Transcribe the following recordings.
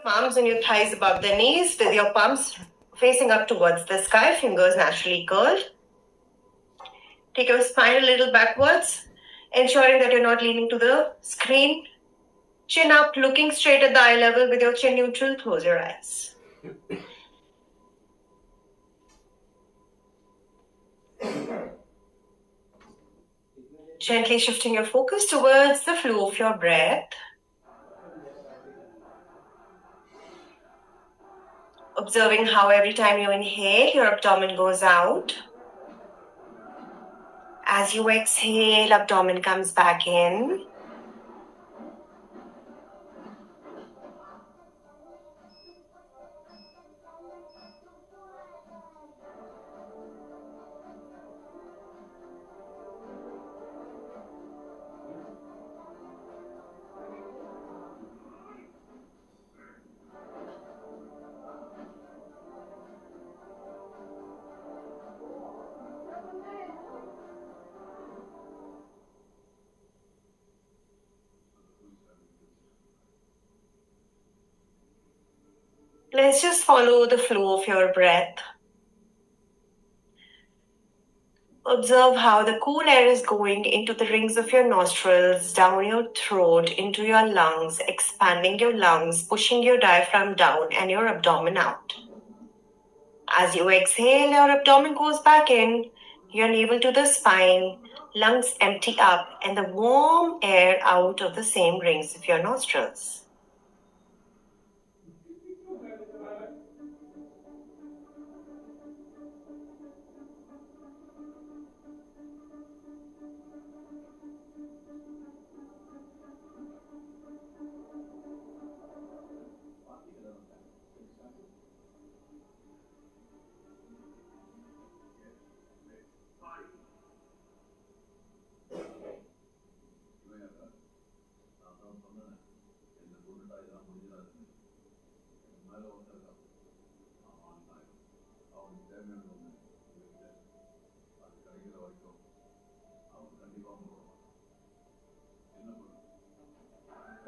Palms on your thighs above the knees with your palms facing up towards the sky, fingers naturally curled. Take your spine a little backwards, ensuring that you're not leaning to the screen. Chin up, looking straight at the eye level with your chin neutral. Close your eyes. Gently shifting your focus towards the flow of your breath. Observing how every time you inhale, your abdomen goes out. As you exhale, abdomen comes back in. Let's just follow the flow of your breath. Observe how the cool air is going into the rings of your nostrils, down your throat, into your lungs, expanding your lungs, pushing your diaphragm down and your abdomen out. As you exhale, your abdomen goes back in, your navel to the spine, lungs empty up, and the warm air out of the same rings of your nostrils.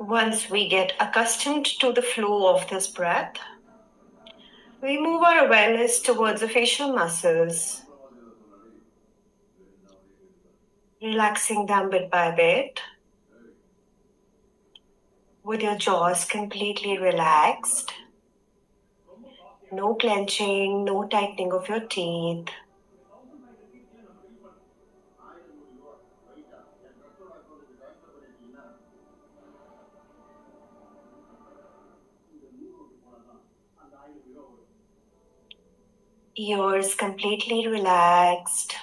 Once we get accustomed to the flow of this breath, we move our awareness towards the facial muscles, relaxing them bit by bit, with your jaws completely relaxed, no clenching, no tightening of your teeth. Ears completely relaxed.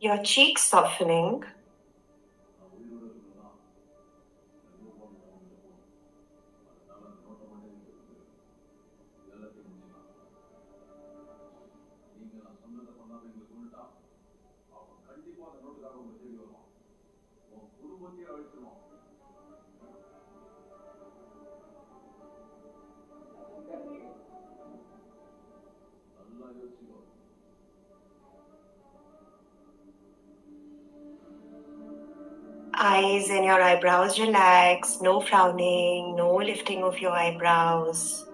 Your cheeks softening. Eyes and your eyebrows relax, no frowning, no lifting of your eyebrows.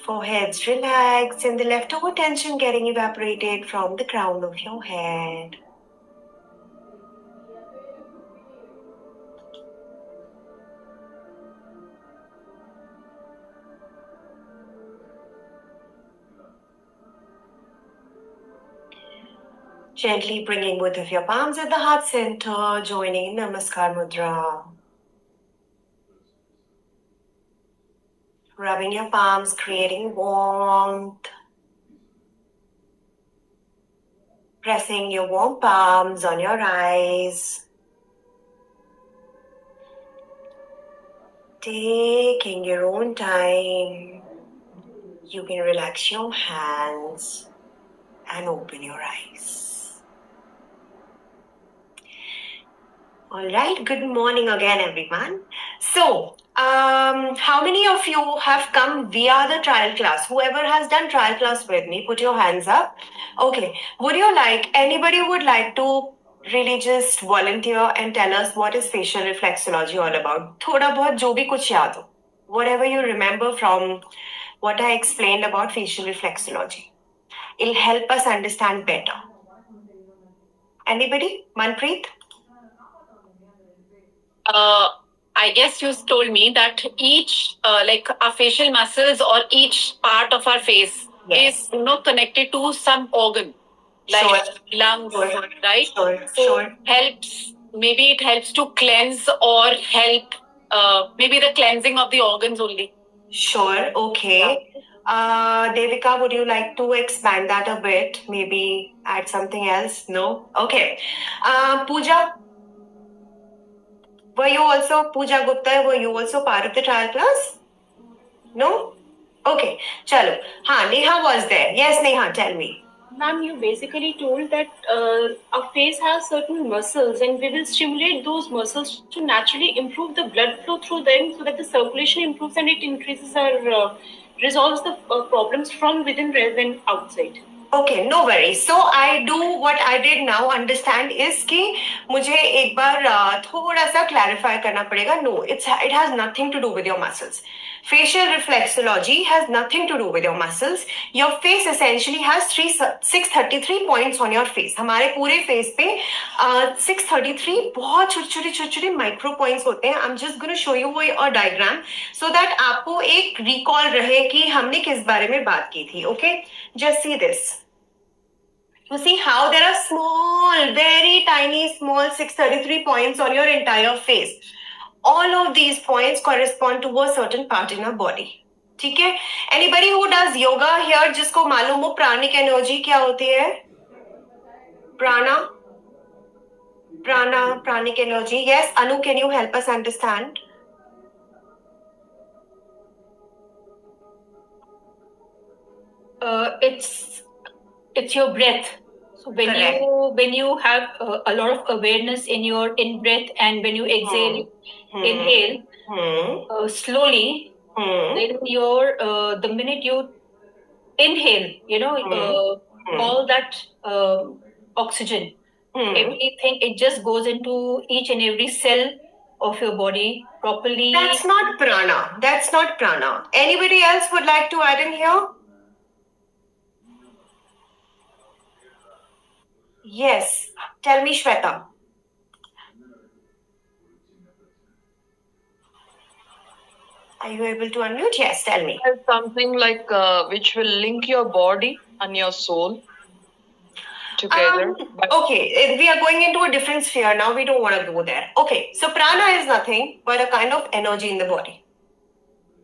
Foreheads relaxed and the leftover tension getting evaporated from the crown of your head. Gently bringing both of your palms at the heart center, joining in Namaskar Mudra. rubbing your palms, creating warmth. Pressing your warm palms on your eyes. Taking your own time. You can relax your hands and open your eyes. All right, good morning again, everyone. So, how many of you have come via the trial class? Whoever has done trial class with me, put your hands up. Okay, anybody would like to really just volunteer and tell us what is facial reflexology all about? Thoda bahut jo bhi kuch yaad ho. Whatever you remember from what I explained about facial reflexology. It'll help us understand better. Anybody? Manpreet? I guess you told me that each, like our facial muscles or each part of our face Yes. is, connected to some organ, like Sure. lungs, Sure. right? Sure. So Sure. maybe it helps to cleanse or help, maybe the cleansing of the organs only. Sure. Okay. Devika, would you like to expand that a bit? Maybe add something else? No? Okay. Pooja, Pooja Gupta, were you also part of the trial class? No? Okay. Chalo. Neha was there. Yes, Neha, tell me. Ma'am, you basically told that our face has certain muscles and we will stimulate those muscles to naturally improve the blood flow through them so that the circulation improves and it increases resolves the problems from within rather than outside. Okay, no worries. So I do what I did now understand is कि मुझे एक बार थोड़ा सा clarify करना पड़ेगा. No, it has nothing to do with your muscles. Facial reflexology has nothing to do with your muscles. Your face essentially has 633 points on your face. हमारे पूरे face पे 633 बहुत छोटे-छोटे micro points होते हैं. I'm just going to show you a diagram so that आपको एक recall रहे कि हमने किस बारे में बात की थी. Okay, just see this. You see how there are small, very tiny, small 633 points on your entire face. All of these points correspond to a certain part in our body. ठीक है? Anybody who does yoga here जिसको मालूम हो प्राणिक energy क्या होती है? Pranic energy. Yes, Anu, can you help us understand? It's your breath. So when you have a lot of awareness in your in breath and when you exhale, inhale slowly, then your the minute you inhale, all that oxygen, everything, it just goes into each and every cell of your body properly. That's not prana. Anybody else would like to add in here? Yes. Tell me, Shweta. Are you able to unmute? Yes, tell me. Something like which will link your body and your soul together. Okay, we are going into a different sphere now. We don't want to go there. Okay, so prana is nothing but a kind of energy in the body.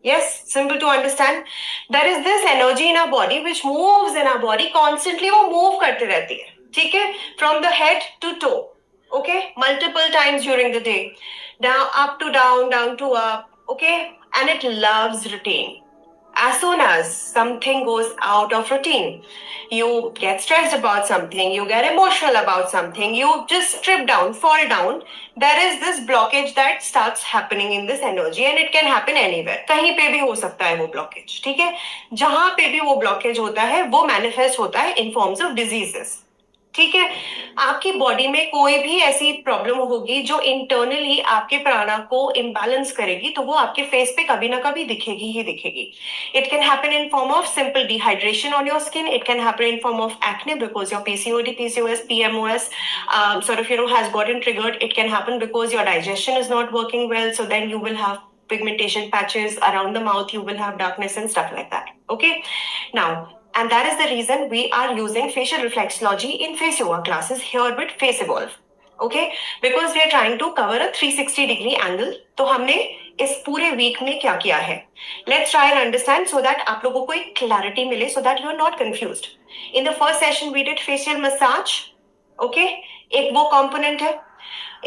Yes, simple to understand. There is this energy in our body which moves in our body constantly. वो move करते रहती है, ठीक है? From the head to toe, okay? Multiple times during the day, down to up, okay? And it loves routine. As soon as something goes out of routine, you get stressed about something, you get emotional about something, you just strip down, fall down, there is this blockage that starts happening in this energy and it can happen anywhere. कहीं पे भी हो सकता है वो blockage, ठीक है? जहां पे भी वो blockage होता है, वो manifest होता है in forms of diseases. ठीक है, आपकी बॉडी में कोई भी ऐसी प्रॉब्लम होगी जो इंटरनली आपके प्राणा को इम्बैलेंस करेगी तो वो आपके फेस पे कभी ना कभी दिखेगी ही दिखेगी. It can happen in form of simple dehydration on your skin. It can happen in form of acne because your PCOD, PCOS, PMOS has gotten triggered. It can happen because your digestion is not working well. So then you will have pigmentation patches around the mouth. You will have darkness and stuff like that. Okay. Now, and that is the reason we are using facial reflexology in face yoga classes here with Face Evolve. Okay, because we are trying to cover a 360 degree angle. तो हमने इस पूरे week में क्या किया है, let's try and understand so that आप लोगों को एक क्लैरिटी मिले, so that you are not confused. In the first session we did facial massage. Okay, एक वो कंपोनेंट है.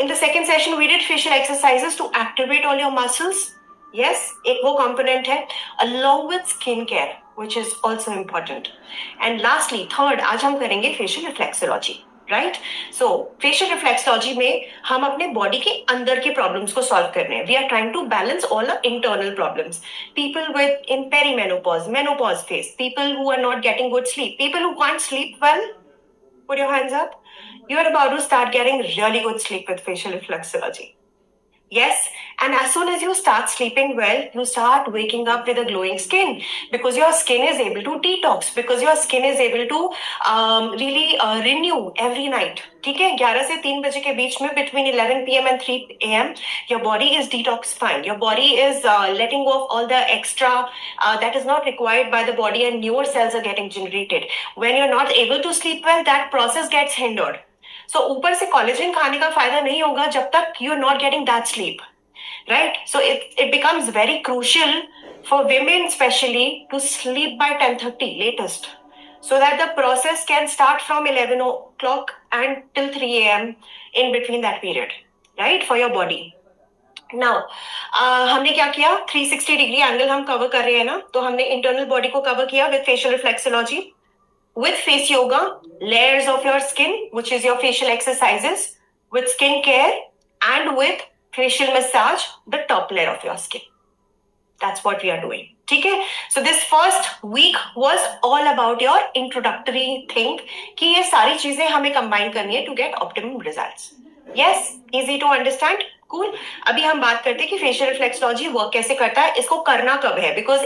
In the second session, we did facial exercises to activate all your muscles. Yes, एक वो component है, along with skin care, which is also important. And lastly, third, आज हम करेंगे facial reflexology, right? So, facial reflexology में हम अपने body के अंदर के problems को solve कर रहे हैं. We are trying to balance all our internal problems. People with in perimenopause, menopause phase, people who are not getting good sleep, people who can't sleep well, put your hands up. You are about to start getting really good sleep with facial reflexology. Yes, and as soon as you start sleeping well, you start waking up with a glowing skin because your skin is able to detox, because your skin is able to really renew every night. ठीक है, 11 से 3 बजे के बीच में, between 11 p.m. and 3 a.m., your body is detoxifying. Your body is letting go of all the extra that is not required by the body, and newer cells are getting generated. When you're not able to sleep well, that process gets hindered. So ऊपर से collagen खाने का फायदा नहीं होगा जब तक you are not getting that sleep, right? So it becomes very crucial for women especially to sleep by 10:30 latest, so that the process can start from 11 o'clock and till 3 a.m. in between that period, right, for your body. Now, हमने क्या किया, 360 degree angle हम cover कर रहे हैं ना, तो हमने इंटरनल बॉडी को कवर किया with facial reflexology, with face yoga, layers of your skin, which is your facial exercises, with skin care, and with facial massage, the top layer of your skin. That's what we are doing. Okay? So this first week was all about your introductory thing कि ये सारी चीजें हमें combine करनी है to get optimum results. Yes, easy to understand. Cool. अभी हम बात करते हैं कि फेशियल रिफ्लेक्सोलॉजी वर्क कैसे करता है, इसको करना कब है, because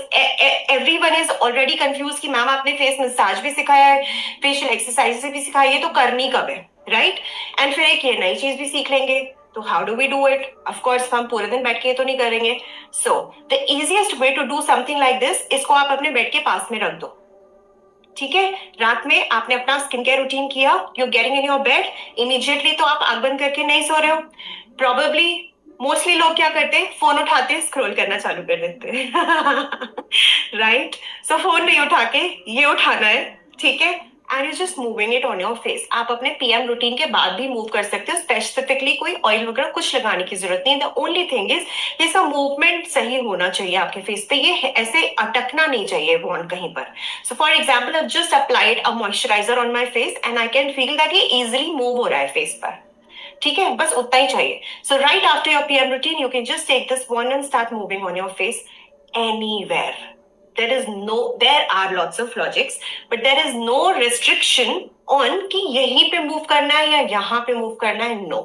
everyone is already confuse कि मैम आपने फेस मसाज भी सिखाया है, फेशियल एक्सरसाइज भी सिखाई है, तो करनी कब है, राइट? एंड फिर एक ये नई चीज भी सीख लेंगे, तो how do we do it? Of course हम पूरे दिन बैठ के तो नहीं करेंगे. So the easiest way to do something like this, इसको आप अपने बेड के पास में रख दो. ठीक है, रात में आपने अपना स्किन केयर रूटीन किया, you getting in your bed, immediately तो आप आंख बंद करके नहीं सो रहे हो. प्रोबेबली मोस्टली लोग क्या करते हैं, फोन उठाते स्क्रॉल करना चालू कर देते हैं राइट? सो फोन नहीं उठा के ये उठाना है, ठीक है, and you just moving it on your face. आप अपने पीएम रूटीन के बाद भी मूव कर सकते हो, स्पेसिफिकली कोई ऑयल वगैरह कुछ लगाने की जरूरत नहीं. द ओनली थिंग इज इसका मूवमेंट सही होना चाहिए आपके फेस पे, ये ऐसे अटकना नहीं चाहिए बॉन्ड कहीं पर. So for example, I just applied a moisturiser on my face and I can feel that ये इजिली मूव हो रहा है फेस पर. ठीक है, बस उतना ही चाहिए. So right after your PM routine you can just take this one and start moving on your face anywhere. There are lots of logics, but there is no restriction on कि यहीं पे move करना है या यहाँ पे move करना है. No.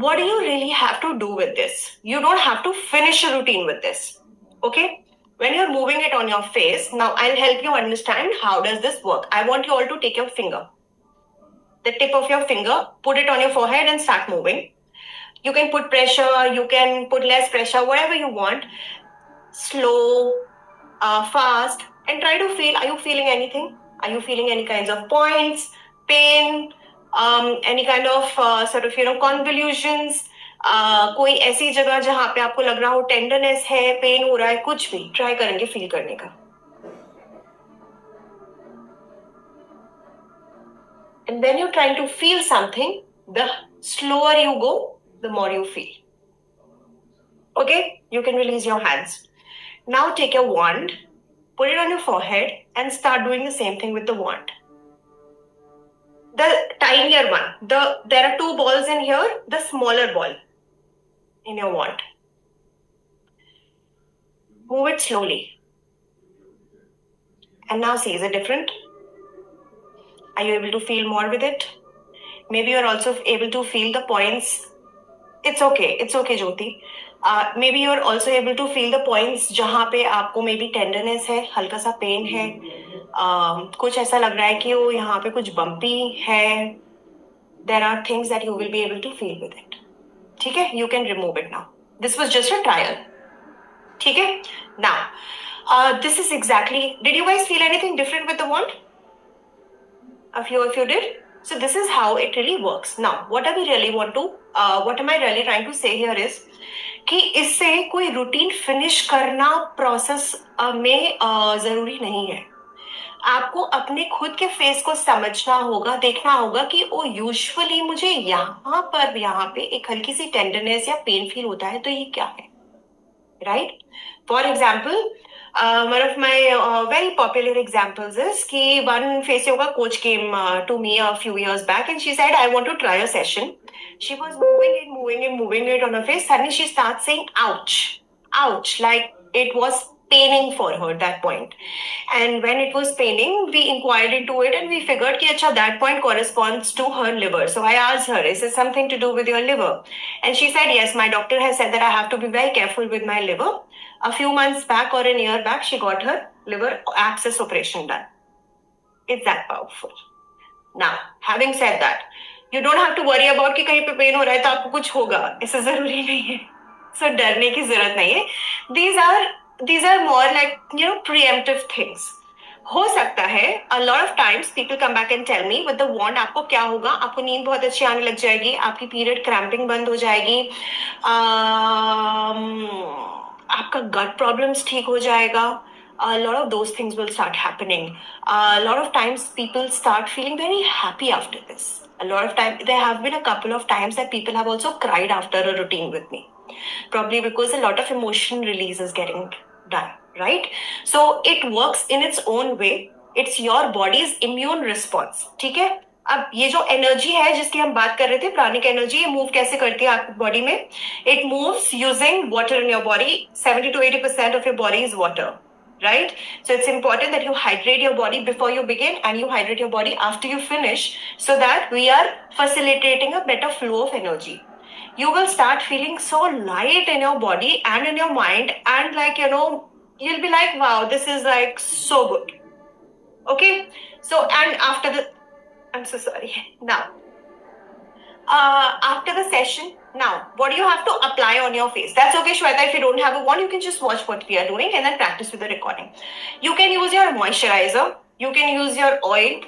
What do you really have to do with this? You don't have to finish a routine with this. Okay? When you're moving it on your face, now I'll help you understand how does this work. I want you all to take your finger, the tip of your finger, put it on your forehead and start moving. You can put pressure, you can put less pressure, whatever you want. Slow, fast, and try to feel, are you feeling anything? Are you feeling any kinds of points, pain, any kind of sort of, convolutions? कोई ऐसी जगह जहां पे आपको लग रहा हो tenderness है, पेन हो रहा है, कुछ भी ट्राई करेंगे फील करने का. And when you're trying to feel something, the slower you go, the more you feel. Okay, you can release your hands. Now take your wand, put it on your forehead, and start doing the same thing with the wand. The tinier one. There are two balls in here, the smaller ball in your wand. Move it slowly. And now see, is it different? Are you able to feel more with it? Maybe you're also able to feel the points. It's okay, Jyoti. Maybe you're also able to feel the points जहाँ पे आपको maybe tenderness है, हल्का सा pain है, कुछ ऐसा लग रहा है कि वो यहाँ पे कुछ bumpy है. There are things that you will be able to feel with it. ठीक है, you can remove it now. This was just a trial. ठीक है, now this is exactly. Did you guys feel anything different with the wand? A few of you did. So this is how it really works. Now, what am I really trying to say here is कि इससे कोई routine finish करना process में जरूरी नहीं है. आपको अपने खुद के फेस को समझना होगा, देखना होगा कि ओ यूजुअली मुझे यहाँ पे एक हल्की सी टेंडरनेस या पेन फील होता है, तो ये क्या है, right? For example, one of my very popular examples is कि one face yoga coach came to me a few years back and she said, I want to try a session. She was moving it on her face. Suddenly she starts saying, ouch, like it was paining for her at that point. And when it was paining, we inquired into it and we figured कि अच्छा, that point corresponds to her liver. So I asked her, is it something to do with your liver? And she said, yes, my doctor has said that I have to be very careful with my liver. A few months back or a year back, she got her liver access operation done. It's that powerful. Now, having said that, you don't have to worry about कि कहीं पे pen हो रहा है तो आपको कुछ होगा, ऐसा जरूरी नहीं है. So डरने की जरूरत नहीं है. These are more like, preemptive things. हो सकता है a lot of times people come back and tell me with the wand आपको क्या होगा, आपको नींद बहुत अच्छी आने लग जाएगी, आपकी पीरियड क्रैम्पिंग बंद हो जाएगी, आपका गट प्रॉब्लम्स ठीक हो जाएगा. A lot of those things will start happening. A lot of times people start feeling very happy after this. A lot of time, there have been a couple of times that people have also cried after a routine with me. Probably because a lot of emotion release is getting done, right? So it works in its own way. It's your body's immune response. ठीक है? अब ये जो energy है जिसकी हम बात कर रहे थे, प्राणिक एनर्जी, ये मूव कैसे करती है आपकी बॉडी में? It moves using water in your body. 70 to 80% of your body is water. Right? So it's important that you hydrate your body before you begin and you hydrate your body after you finish so that we are facilitating a better flow of energy. You will start feeling so light in your body and in your mind, and like, you'll be like, wow, this is like so good. Okay? So, and after I'm so sorry. Now, after the session, now, what do you have to apply on your face? That's okay, Shweta. If you don't have a wand, you can just watch what we are doing and then practice with the recording. You can use your moisturizer. You can use your oil.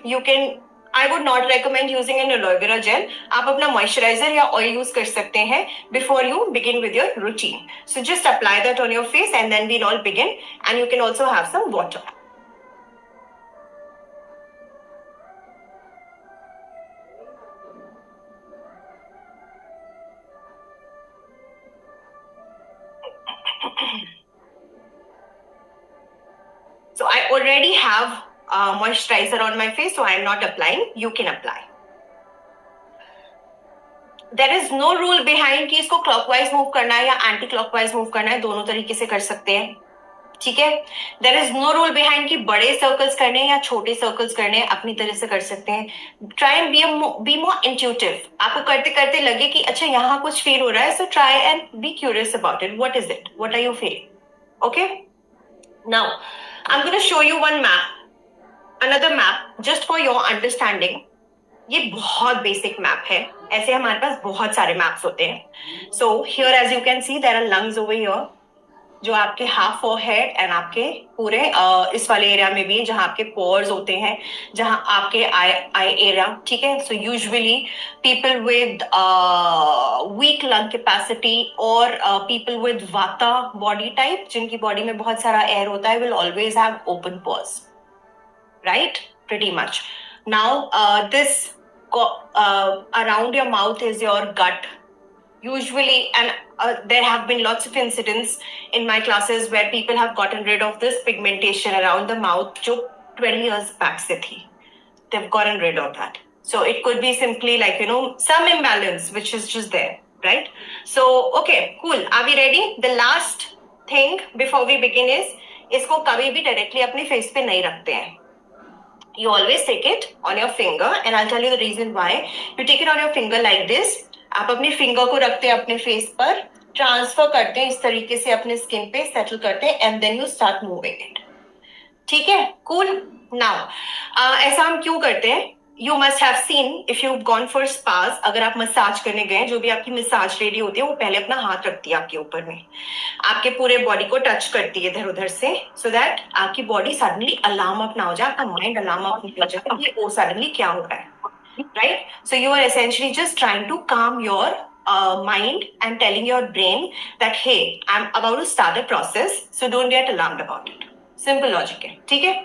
I would not recommend using an aloe vera gel. आप अपना moisturizer या oil use कर सकते हैं before you begin with your routine. So just apply that on your face and then we'll all begin. And you can also have some water. So I already have moisturizer on my face, so I am not applying. You can apply. There is no rule behind कि इसको clockwise move करना है या anti-clockwise move करना है, दोनों तरीके से कर सकते हैं. ठीक है? There is no rule behind कि बड़े circles करने हैं या छोटे circles करने हैं, अपनी तरह से कर सकते हैं. Try and be more intuitive. आपको करते करते लगे कि अच्छा यहाँ कुछ feel हो रहा है, so try and be curious about it. What is it? What are you feeling? Okay? Now, I'm going to show you one map, another map, just for your understanding. ये बहुत बेसिक मैप है. ऐसे हमारे पास बहुत सारे maps होते हैं. So here, as you can see, there are lungs over here, जो आपके हाफ forehead and आपके पूरे इस वाले एरिया में भी, जहाँ आपके pores होते हैं, जहाँ आपके eye area. ठीक है? So usually people with weak lung capacity or people with vata body type, जिनकी body में बहुत सारा air होता है, will always have open pores. Right? Pretty much. Now this around your mouth is your gut. Usually, and there have been lots of incidents in my classes where people have gotten rid of this pigmentation around the mouth, जो 20 years back से थी. They've gotten rid of that. So it could be simply like, some imbalance which is just there, right? So, okay, cool. Are we ready? The last thing before we begin is, इसको कभी भी directly अपने face पे नहीं रखते हैं. You always take it on your finger, and I'll tell you the reason why. You take it on your finger like this. आप अपने finger को रखते हैं अपने face पर, transfer करते हैं इस तरीके से अपने skin पे, settle करते हैं, and then you start moving it. ठीक है? Cool. Now, ऐसा हम क्यों करते हैं? You must have seen, if you've gone for spas, अगर आप मसाज करने गए, जो भी आपकी मसाज लेडी होती है, वो पहले अपना हाथ रखती है आपके ऊपर में, आपके पूरे बॉडी को टच करती है इधर उधर से, so that आपकी बॉडी सडनली अलार्म अप ना हो जाए, आपका माइंड अलार्म अप नहीं हो जाए कि ओ सडनली क्या हो रहा है. right? So you are essentially just trying to calm your mind and telling your brain that, hey, I'm about to start a process, so don't get alarmed about it. Simple logic है, ठीक है?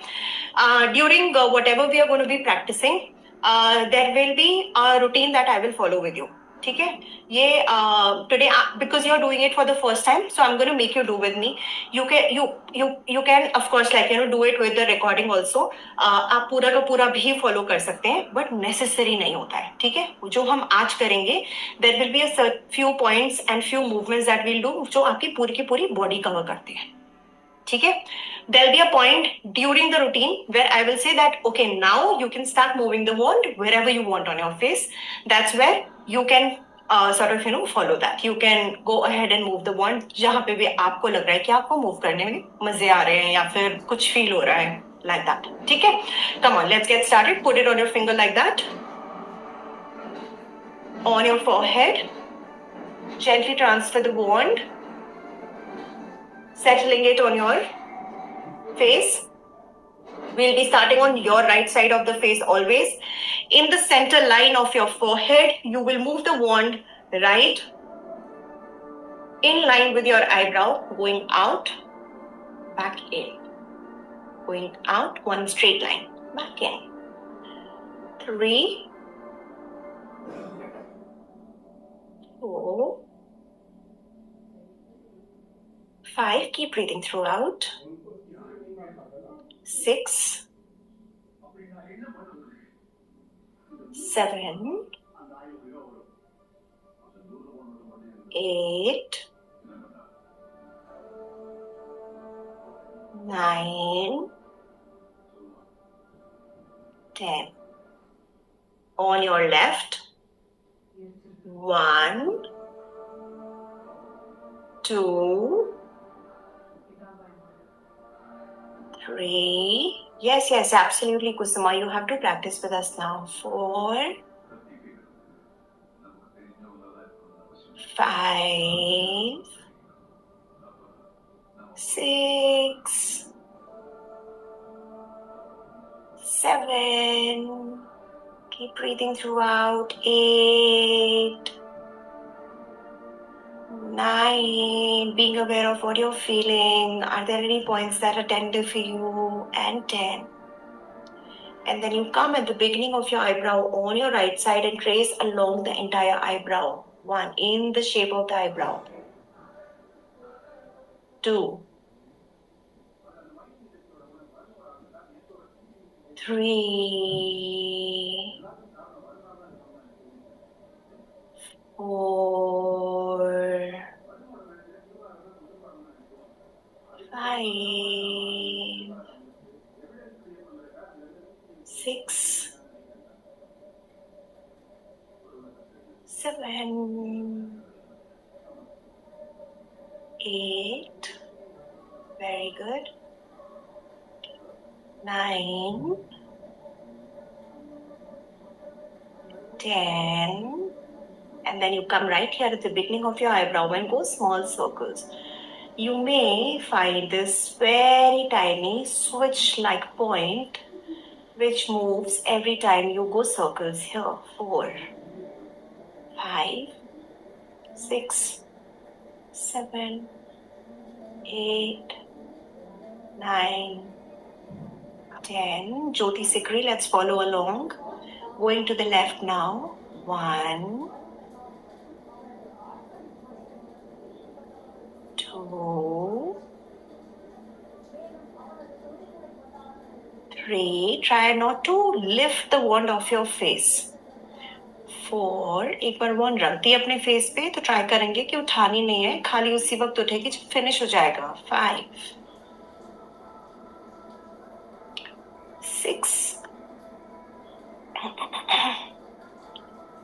During whatever we are going to be practicing, there will be a routine that I will follow with you. ठीक है? ये today because you are doing it for the first time, so I'm going to make you do with me. You can of course do it with the recording also. आप पूरा का पूरा भी follow कर सकते हैं, बट नेसेसरी नहीं होता है. ठीक है? जो हम आज करेंगे, there will be a few points and few movements that will do जो आपकी पूरी की पूरी बॉडी कवर करते हैं. ठीक है? There'll be a point during the routine where I will say that, okay, now you can start moving the wand wherever you want on your face. That's where you can sort of follow that. You can go ahead and move the wand जहाँ पे भी आपको लग रहा है कि आपको move करने में मजे आ रहे हैं या फिर कुछ फील हो रहा है, like that. ठीक है? Come on, let's get started. Put it on your finger like that. On your forehead. Gently transfer the wand. Settling it on your face. We'll be starting on your right side of the face always. In the center line of your forehead, you will move the wand right in line with your eyebrow, going out, back in. Going out, one straight line, back in. 3, 4, 5, keep breathing throughout. 6, 7, 8, 9, 10. On your left, 1, 2, 3. Yes, absolutely, Kusuma. You have to practice with us now. 4, 5, 6, 7. Keep breathing throughout. 8, 9. Being aware of what you're feeling. Are there any points that are tender for you? And 10. And then you come at the beginning of your eyebrow on your right side and trace along the entire eyebrow. 1, in the shape of the eyebrow. 2, 3, 4, 5, 6, 7, 8. Very good. 9, 10. And then you come right here at the beginning of your eyebrow and go small circles. You may find this very tiny switch-like point which moves every time you go circles here. 4, 5, 6, 7, 8, 9, 10. Jyoti Sikri, let's follow along. Going to the left now. 1, 2, 3. Try not to lift the wand off your face. 4. एक बार wand रख दी अपने face पे तो try करेंगे कि उठानी नहीं है, खाली उसी वक्त उठेगी जब फिनिश हो जाएगा. 5, 6,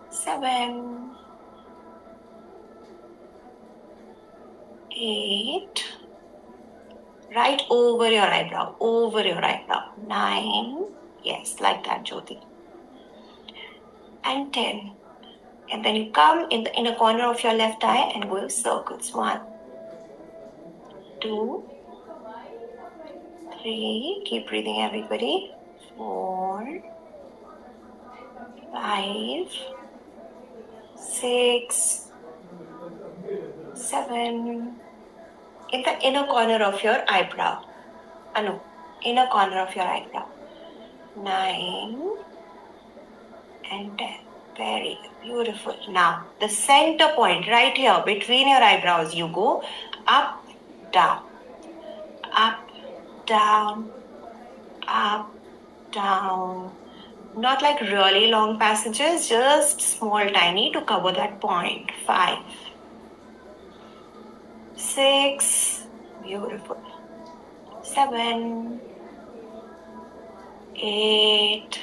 7, 8. Right over your eyebrow, 9. Yes, like that, Jyoti. And 10. And then you come in the inner corner of your left eye and go circles. 1, 2, 3. Keep breathing, everybody. 4, 5, 6, 7. In the inner corner of your eyebrow. No, inner corner of your eyebrow. 9 and 10. Very beautiful. Now, the center point right here between your eyebrows, you go up, down, up, down, up, down. Not like really long passages, just small, tiny to cover that point. 5, 6, beautiful. 7, 8,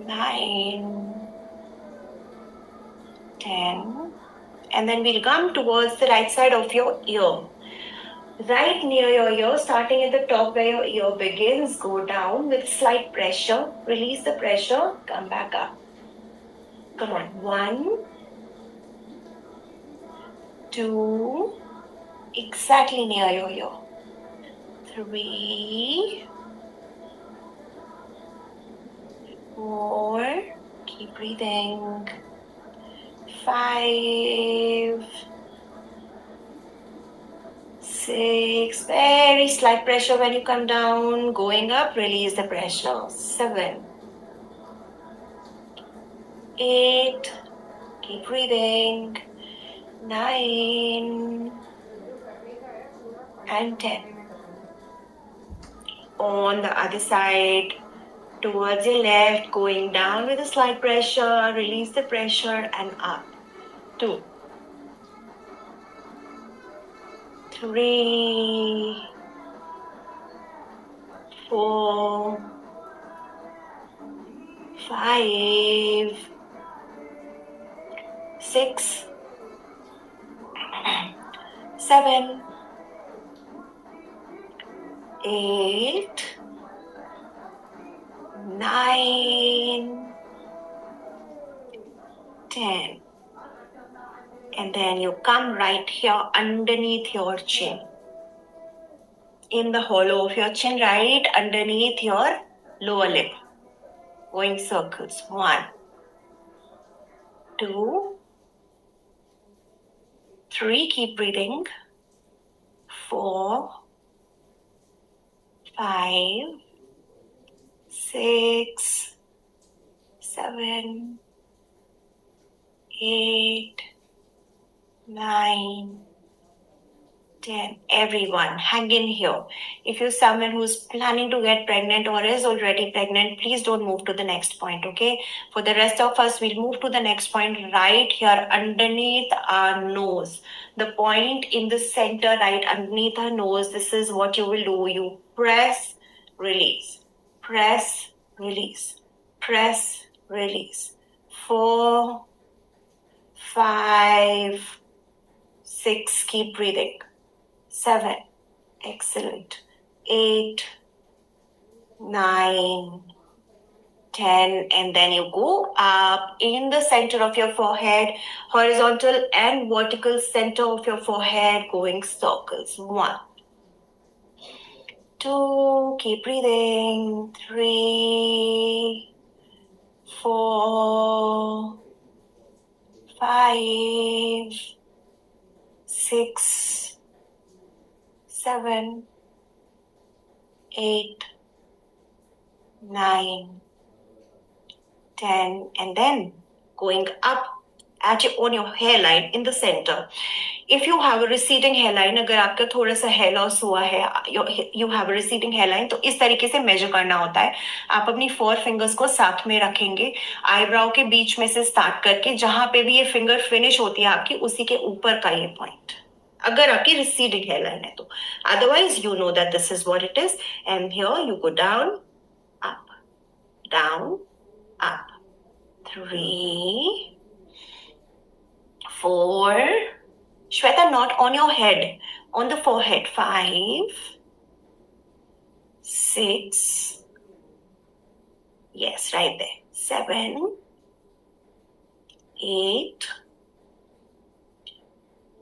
9, 10. And then we'll come towards the right side of your ear. Right near your ear, starting at the top where your ear begins, go down with slight pressure. Release the pressure, come back up. Come on. 1, 2, exactly near your ear. 3, 4, keep breathing. 5, 6, very slight pressure when you come down. Going up, release the pressure. 7, 8, keep breathing. 9 and 10. On the other side, towards your left, going down with a slight pressure, release the pressure and up. 2, 3, 4, 5, 6, 7, 8, 9, 10. And then you come right here underneath your chin. In the hollow of your chin, right underneath your lower lip. Going circles. 1, 2, 3, keep breathing. 4, 5, 6, 7, 8, 9, 10. Everyone, hang in here. If you're someone who's planning to get pregnant or is already pregnant, please don't move to the next point, okay? For the rest of us, we'll move to the next point right here underneath our nose. The point in the center right underneath our nose, this is what you will do. You press, release, press, release, press, release. 4, 5, 6, keep breathing. 7, excellent. 8, 9, 10, and then you go up in the center of your forehead, horizontal and vertical center of your forehead, going circles. 1, 2, keep breathing. 3, 4, 5, 6, 7, 8, 9, 10, and then going up on your hairline in the center. If you have a receding hairline, अगर आपका थोड़ा सा hair loss हुआ है, you have a receding hairline, तो इस तरीके से measure करना होता है. आप अपनी 4 fingers को साथ में रखेंगे, eyebrow के बीच में से start करके, जहां पे भी ये finger finish होती है आपकी, उसी के ऊपर का ये point. अगर आपकी receding hairline है तो. Otherwise, you know that this is what it is. And here you go down, up, down, up. 3, 4. Shweta, not on your head, on the forehead. 5, 6. Yes, right there. 7, 8,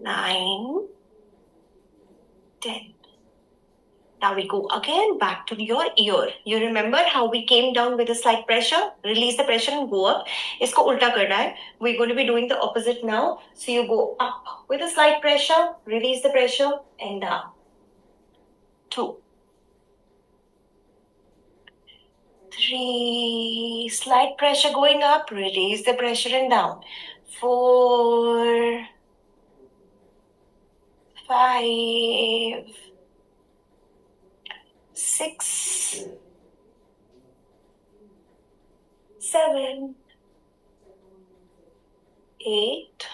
9, 10. Now we go again back to your ear. You remember how we came down with a slight pressure? Release the pressure and go up. Isko ulta karna hai. We're going to be doing the opposite now. So you go up with a slight pressure, release the pressure and down. 2, 3, slight pressure going up, release the pressure and down. 4, 5, 6, 7, 8,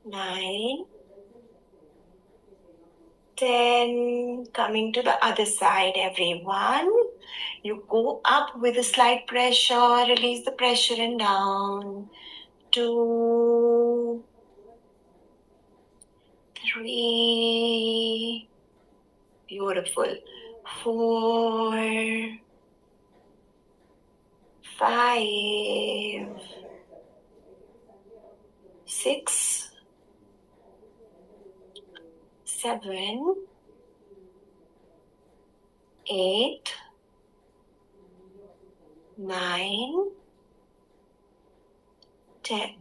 9, 10. Coming to the other side, everyone. You go up with a slight pressure, release the pressure and down. 2, 3, beautiful. 4, 5, 6, 7, 8, 9, 10.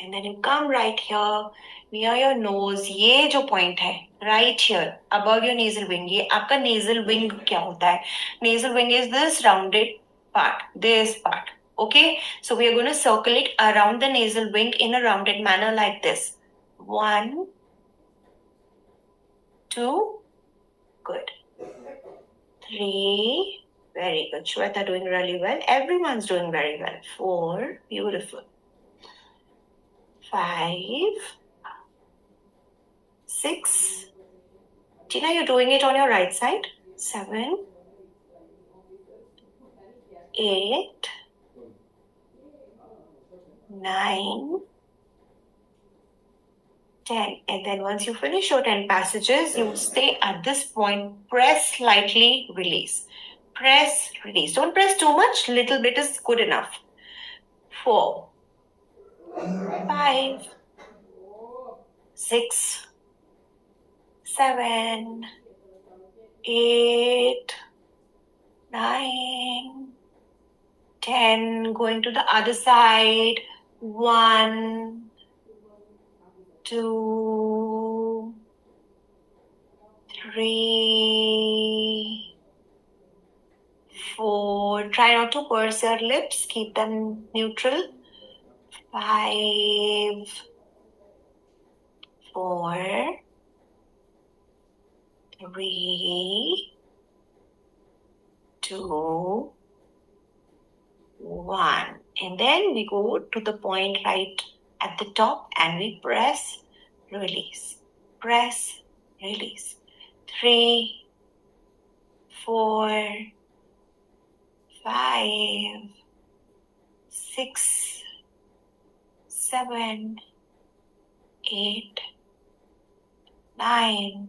And then you come right here near your nose. ये जो point है, right here above your nasal wing. ये आपका nasal wing क्या होता है? Nasal wing is this rounded part, this part. Okay, so we are going to circle it around the nasal wing in a rounded manner like this. 1, 2, good. 3, very good. Shweta doing really well. Everyone's doing very well. 4, beautiful. 5, 6. Tina, you're doing it on your right side. 7, 8, 9, 10. And then once you finish your 10 passages, you stay at this point, press slightly, release. Press, release. Don't press too much, little bit is good enough. 4, 5, 6, 7, 8, 9, 10. Going to the other side. 1, 2, 3, 4. Try not to purse your lips. Keep them neutral. 5, 4, 3, 2, 1. And then we go to the point right at the top and we press, release. Press, release. 3, 4, 5, 6, 7, 8, 9,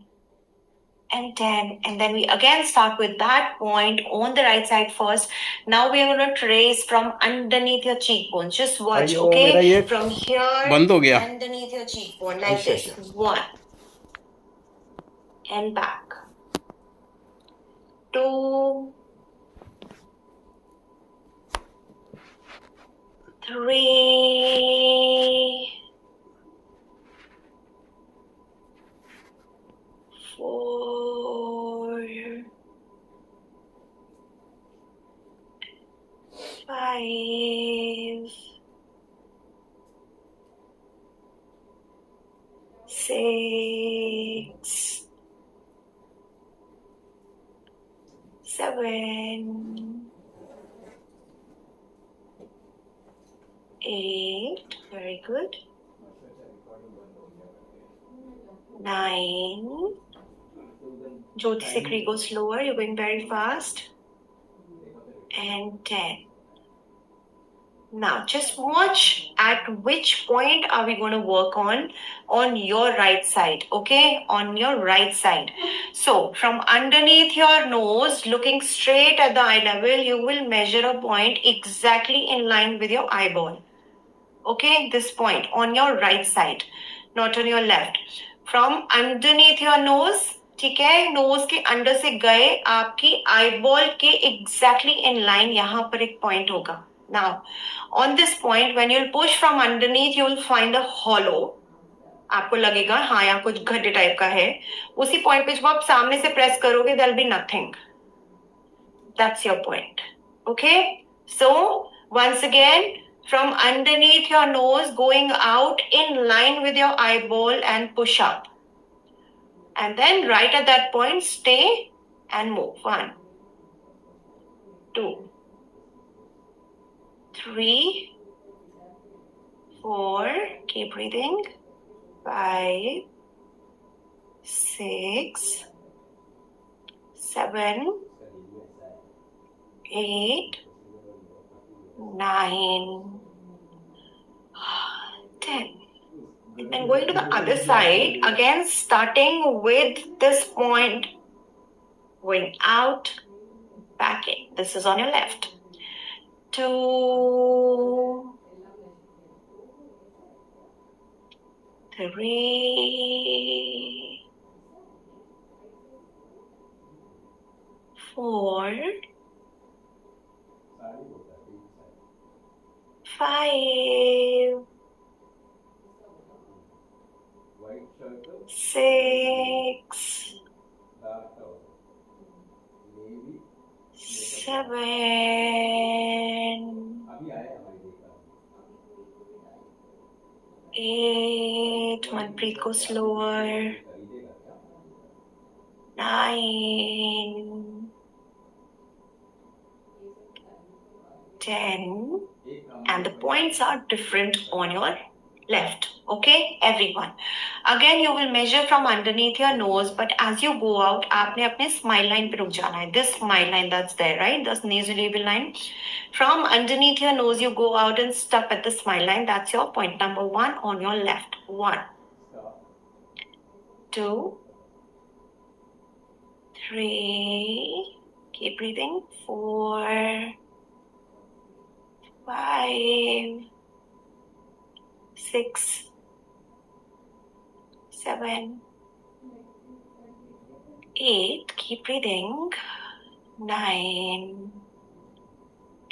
and 10. And then we again start with that point on the right side first. Now we are going to trace from underneath your cheekbones. Just watch, अयो, मेरा okay? ये From here, बंद हो गया। underneath your cheekbone, like अच्छा, this. 1. And back. 2, 3, 4, 5, 6, 7, 8, very good. 9. Jyoti Sikri, go slower, you're going very fast. And 10. Now, just watch at which point are we going to work on your right side, okay? On your right side. So, from underneath your nose, looking straight at the eye level, you will measure a point exactly in line with your eyeball. Okay, this point on your right side, not on your left. From underneath your nose, ठीक है, knows के under से गए आपकी eyeball के exactly in line यहाँ पर एक पॉइंट होगा. Now on this point when you will push from underneath you will find a hollow. आपको लगेगा हाँ यहाँ कुछ गड्ढे टाइप का है. उसी पॉइंट पे जब आप सामने से प्रेस करोगे there will be nothing. That's your point. Okay? So, once again, from underneath your nose, going out in line with your eyeball and push up. And then right at that point, stay and move. 1, 2, 3, 4. Keep breathing. 5, 6, 7, 8, 9, 10. And going to the other side, again starting with this point, going out, back in. This is on your left. 2, 3, 4, 5, 6, 7, 8. Manpreet, go slower. 9, 10. And the points are different on your left. Okay, everyone. Again, you will measure from underneath your nose, but as you go out, आपने अपने smile line पे रुक जाना है. This smile line that's there, right? This nasolabial line. From underneath your nose, you go out and stop at the smile line. That's your point number 1 on your left. 1, 2, 3. Keep breathing. 4, 5, 6, 7, 8. Keep breathing. 9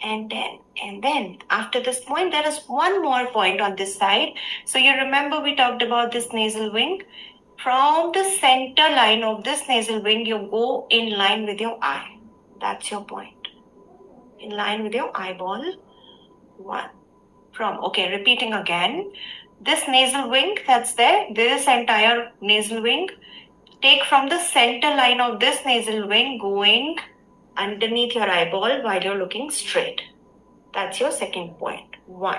and 10. And then after this point, there is one more point on this side. So you remember we talked about this nasal wing. From the center line of this nasal wing, you go in line with your eye. That's your point. In line with your eyeball. 1. Okay, repeating again. This nasal wing that's there, this entire nasal wing, take from the center line of this nasal wing going underneath your eyeball while you're looking straight. That's your second point. 1,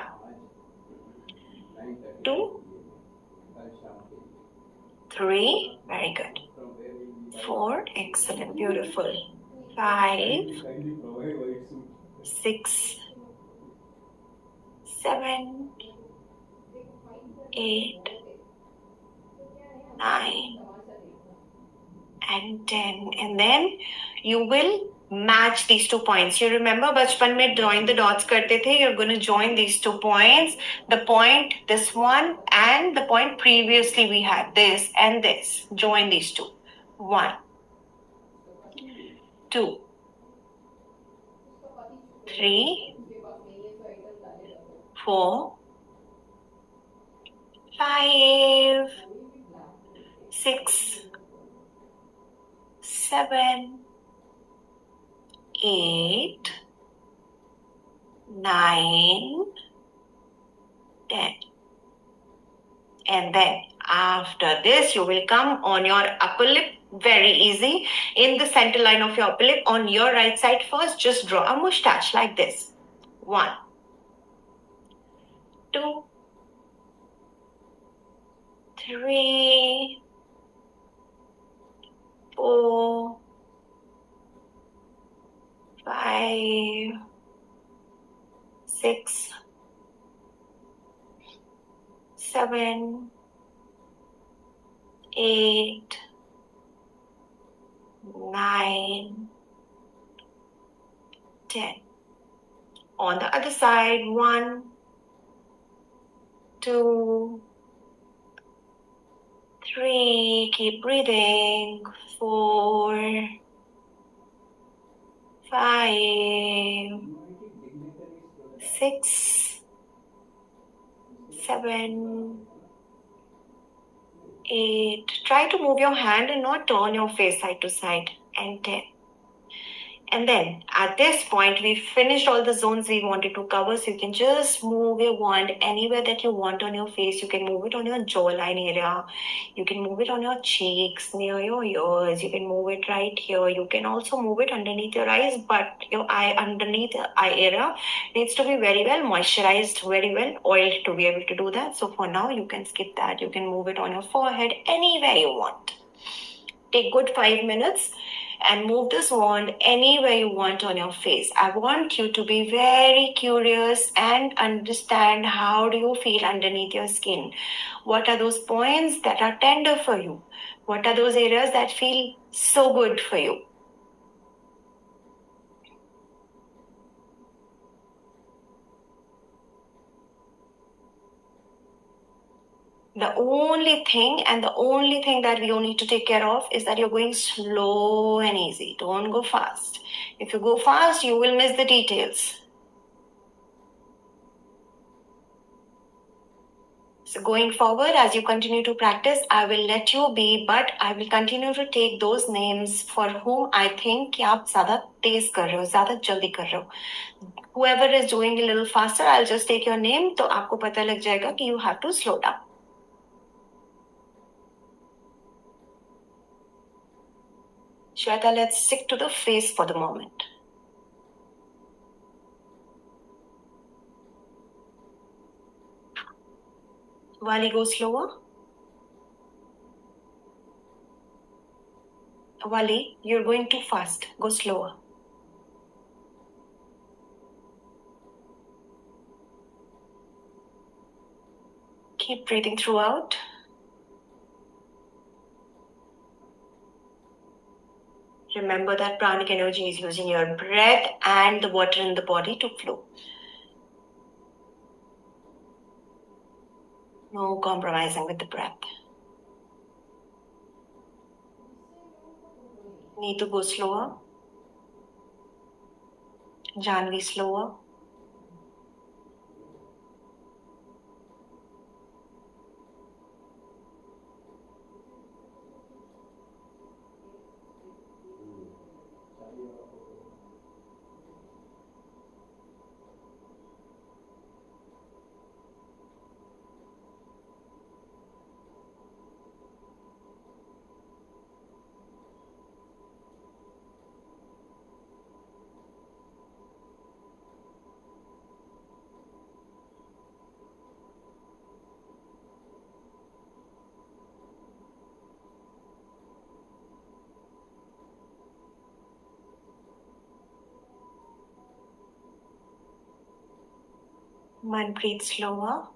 2, 3. Very good. 4. Excellent. Beautiful. 5, 6, 7, 8, 9, and 10. And then you will match these 2 points. You remember bachpan mein join the dots karte the. You're going to join these 2 points. The point, this one, and the point previously we had, this and this. Join these 2. 1, 2, 3, 4, 5, 6, 7, 8, 9, 10. And then after this, you will come on your upper lip. Very easy. In the center line of your upper lip, on your right side first, just draw a mustache like this. 1, 2, 3, 4, 5, 6, 7, 8, 9, 10. On the other side, 1, 2, 3, keep breathing. 4, 5, 6, 7, 8. Try to move your hand and not turn your face side to side. And 10. And then at this point, we finished all the zones we wanted to cover. So you can just move your wand anywhere that you want on your face. You can move it on your jawline area. You can move it on your cheeks, near your ears. You can move it right here. You can also move it underneath your eyes, but your eye underneath the eye area needs to be very well moisturized, very well oiled to be able to do that. So for now, you can skip that. You can move it on your forehead, anywhere you want. Take good 5 minutes and move this wand anywhere you want on your face. I want you to be very curious and understand how do you feel underneath your skin. What are those points that are tender for you? What are those areas that feel so good for you? The only thing that you need to take care of is that you're going slow and easy. Don't go fast. If you go fast, you will miss the details. So going forward, as you continue to practice, I will let you be, but I will continue to take those names for whom I think कि आप ज़्यादा तेज कर रहे हो, ज़्यादा जल्दी कर रहे हो. Whoever is doing a little faster, I'll just take your name, तो आपको पता लग जाएगा कि you have to slow down. Shweta, let's stick to the face for the moment. Wali, go slower. Wali, you're going too fast. Go slower. Keep breathing throughout. Remember that pranic energy is using your breath and the water in the body to flow. No compromising with the breath. Need to go slower. Janvi, slower. Manpreet, slower.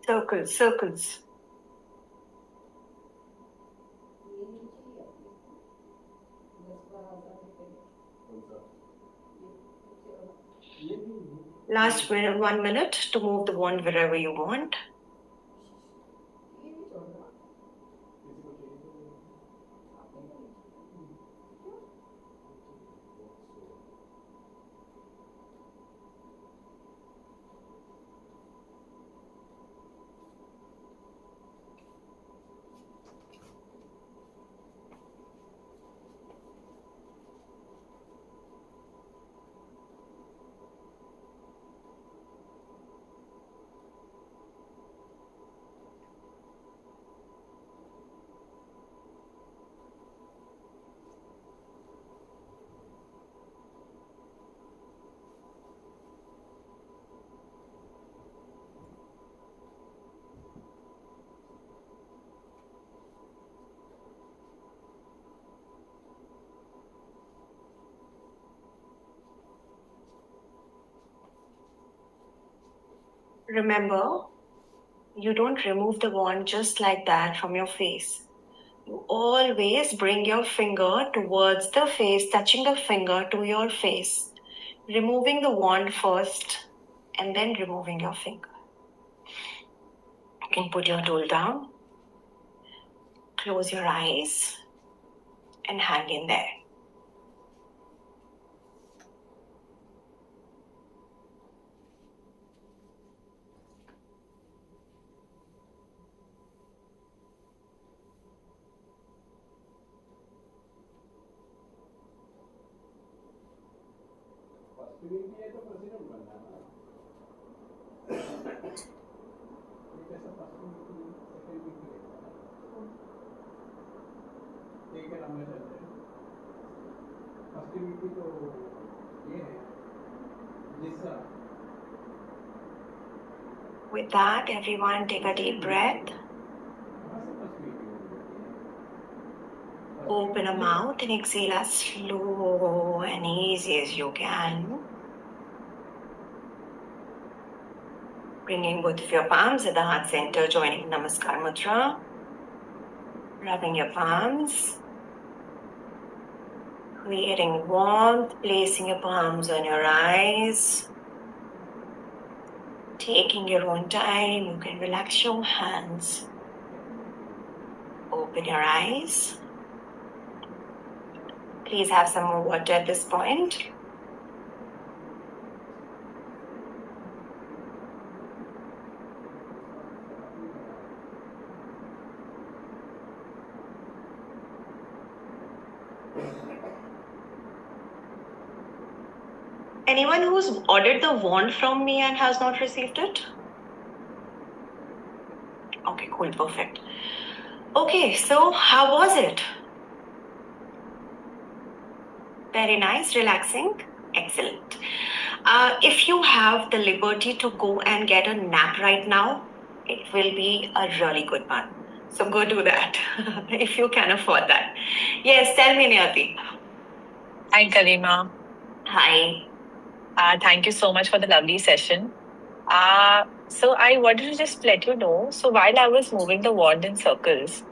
Circles, circles. Last 1 minute to move the wand wherever you want. Remember, you don't remove the wand just like that from your face. You always bring your finger towards the face, touching the finger to your face, removing the wand first and then removing your finger. You can put your tool down, close your eyes, and hang in there. With that, everyone take a deep breath. Open a mouth and exhale as slow and easy as you can. Bringing both of your palms at the heart center, joining Namaskar Mudra. Rubbing your palms. Creating warmth, placing your palms on your eyes. Taking your own time, you can relax your hands. Open your eyes. Please have some more water at this point. Anyone who's ordered the wand from me and has not received it? Okay, cool, perfect. Okay, so how was it? Very nice, relaxing, excellent. If you have the liberty to go and get a nap right now, it will be a really good one. So go do that if you can afford that. Yes, tell me, Niyati. Hi, Karima. Hi. Thank you so much for the lovely session. So I wanted to just let you know. So while I was moving the wand in circles,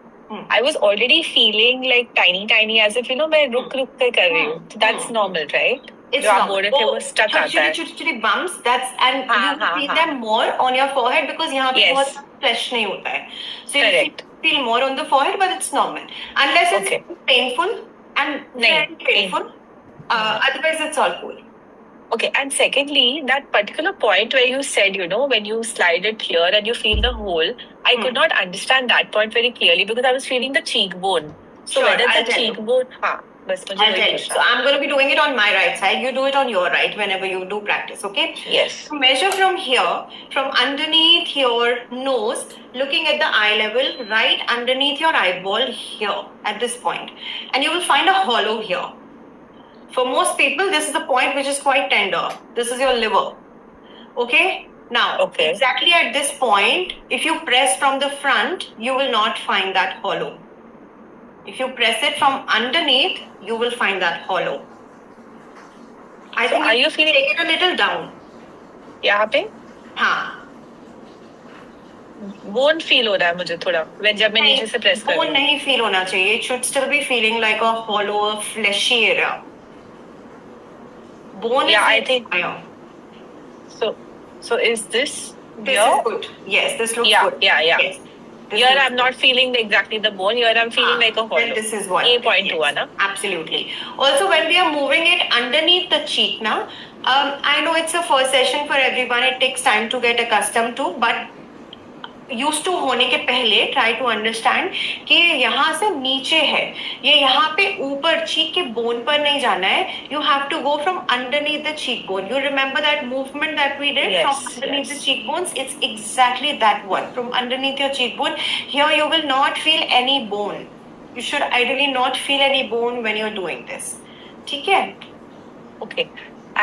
I was already feeling like tiny, as if मैं रुक के कर रही हूँ. So that's normal, right? It's जो आप normal. बोल रहे थे वो stuck आता है. छोटे bumps. That's and हाँ, you हाँ, feel हाँ. them more on your forehead because यहाँ पे Yes. बहुत flesh नहीं होता है. So you Correct. feel more on the forehead, but it's normal. Unless it's Okay. painful and very painful. Otherwise, it's all cool. Okay, and secondly, that particular point where you said, when you slide it here and you feel the hole, I could not understand that point very clearly because I was feeling the cheekbone. So Sure, whether I'll the tell you. cheekbone, बस मुझे I'll वही tell you. पूछना So I'm going to be doing it on my right side. You do it on your right whenever you do practice, okay? Yes. So measure from here, from underneath your nose, looking at the eye level, right underneath your eyeball here at this point. And you will find a hollow here. For most people, this is the point which is quite tender. This is your liver. Okay? Now, exactly at this point, if you press from the front, you will not find that hollow. If you press it from underneath, you will find that hollow. I think are you feeling take it a little down. यहाँ पे? हाँ. Bone feel हो रहा है मुझे थोड़ा. when जब मैं नीचे से press कर रही Bone हूँ. नहीं feel होना चाहिए. It should still be feeling like a hollow, a fleshy area. Bone Yeah, is I think. higher. So is this? This here? is good. Yes, this looks Yeah, good. yeah. Yes. This Here looks I'm not feeling exactly the bone. Here I'm feeling like a hollow. Then this is what. A point हुआ ना? Absolutely. Also, when we are moving it underneath the cheek now, I know it's a first session for everyone. It takes time to get accustomed to, but used to होने के पहले try to understand कि यहाँ से नीचे है, ये यहाँ पे ऊपर cheek के bone पर नहीं जाना है. You have to go from underneath the cheekbone. You remember that movement that we did from underneath the cheekbones? It's exactly that one. From underneath your cheekbone. Here you will not feel any bone. You should ideally not feel any bone when you're doing this. ठीक है? Okay.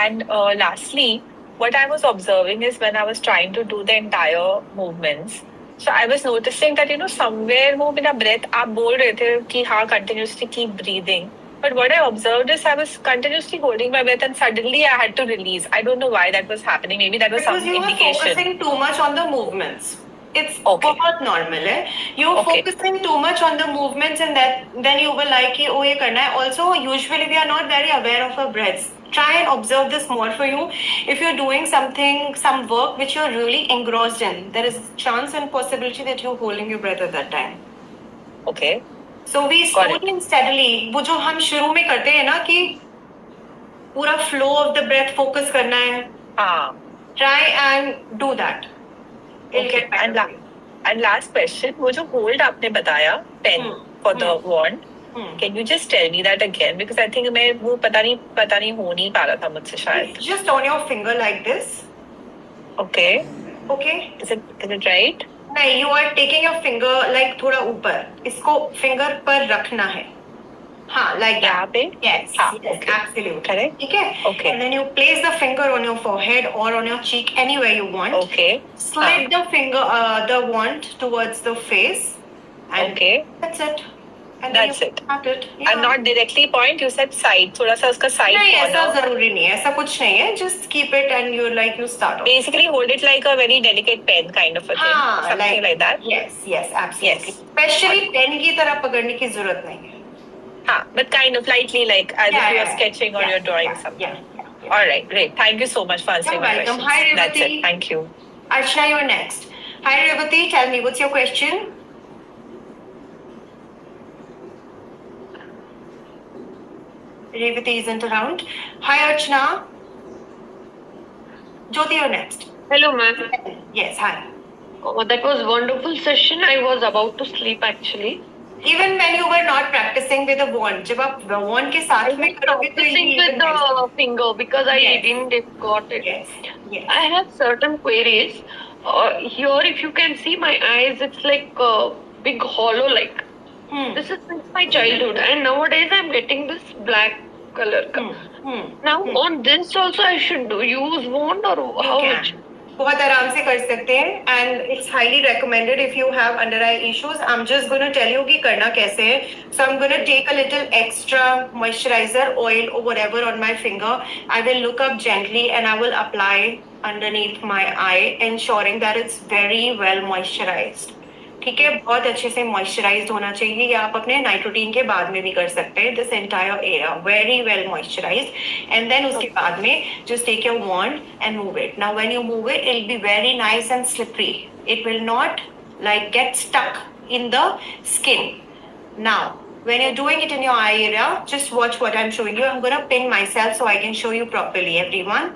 And lastly, what I was observing is when I was trying to do the entire movements, so I was noticing that somewhere वो मेरा breath आप बोल रहे थे कि हाँ continuously keep breathing, But what I observed is I was continuously holding my breath and suddenly I had to release. I don't know why that was happening. Maybe that was Because some you were indication. focusing too much on the movements. It's Okay. बहुत normal है. You're Okay. focusing too much on the movements and that then you will like कि, oh ये करना है. Also, usually we are not very aware of our breaths. Try and observe this more for you. If you're doing something, some work which you're really engrossed in, there is chance and possibility that you're holding your breath at that time. Okay. So we Got it. slowly and steadily, वो जो हम शुरू में करते हैं ना कि पूरा flow of the breath focus करना है. Try and do that. It'll Okay. get better. And last question, वो जो hold आपने बताया pen for the wand, can you just tell me that again? Because I think मैं वो पता नहीं हो नहीं पा रहा था मुझसे शायद. It's just on your finger like this. Okay. Okay. Is it right? नहीं, you are taking your finger like थोड़ा ऊपर. इसको finger पर रखना है. हाँ, like that. यहाँ पे? Yes. हाँ, Yes, okay. absolutely. Correct? ठीक है? Okay. And then you place the finger on your forehead or on your cheek, anywhere you want. Okay. Slide the finger, the wand towards the face. And Okay. that's it. And That's then you it. have it. Yeah. And not directly point, you said side. थोड़ा सा उसका side नहीं, ऐसा corner. जरूरी नहीं है. ऐसा कुछ नहीं है. Just keep it and you start off. Basically hold it like a very delicate pen kind of a thing. हाँ, Something like that. Yes, absolutely. Yes. Especially pen की तरह पकड़ने की जरूरत नहीं है. But kind of lightly like as if you are sketching or you're drawing something. Yeah. All right, great. Thank you so much for answering You're my welcome. questions. Hi, That's Revati. it. Thank you. Archana, you're next. Hi, Revati. Tell me, what's your question? Revati isn't around. Hi, Archana. Jyoti, you're next. Hello, ma'am. Yes, hi. Oh, that was wonderful session. I was about to sleep actually. Even when you were not practicing with a wand, जब आप wand के साथ में करोगे तो Practicing ये with even nicer. the finger because I Yes. didn't got it. Yes. I have certain queries. Here, if you can see my eyes, it's like big hollow like. This is since my childhood, and nowadays I'm getting this black color. Now on this also I should use wand or how You much? can. बहुत आराम से कर सकते हैं and it's highly recommended if you have under eye issues. I'm just going to tell you कि करना कैसे है. So I'm going to take a little extra moisturizer, oil or whatever on my finger. I will look up gently and I will apply underneath my eye, ensuring that it's very well moisturized. ठीक है, बहुत अच्छे से moisturised होना चाहिए. या आप अपने नाइट रूटीन के बाद में भी कर सकते हैं. This entire area very well moisturised and then उसके बाद में just take your wand and move it. Now when you move it will be very nice and slippery. It will not like get stuck in the skin. Now when you're doing it in your eye area, just watch what I'm showing you. I'm going to pin myself so I can show you properly, everyone.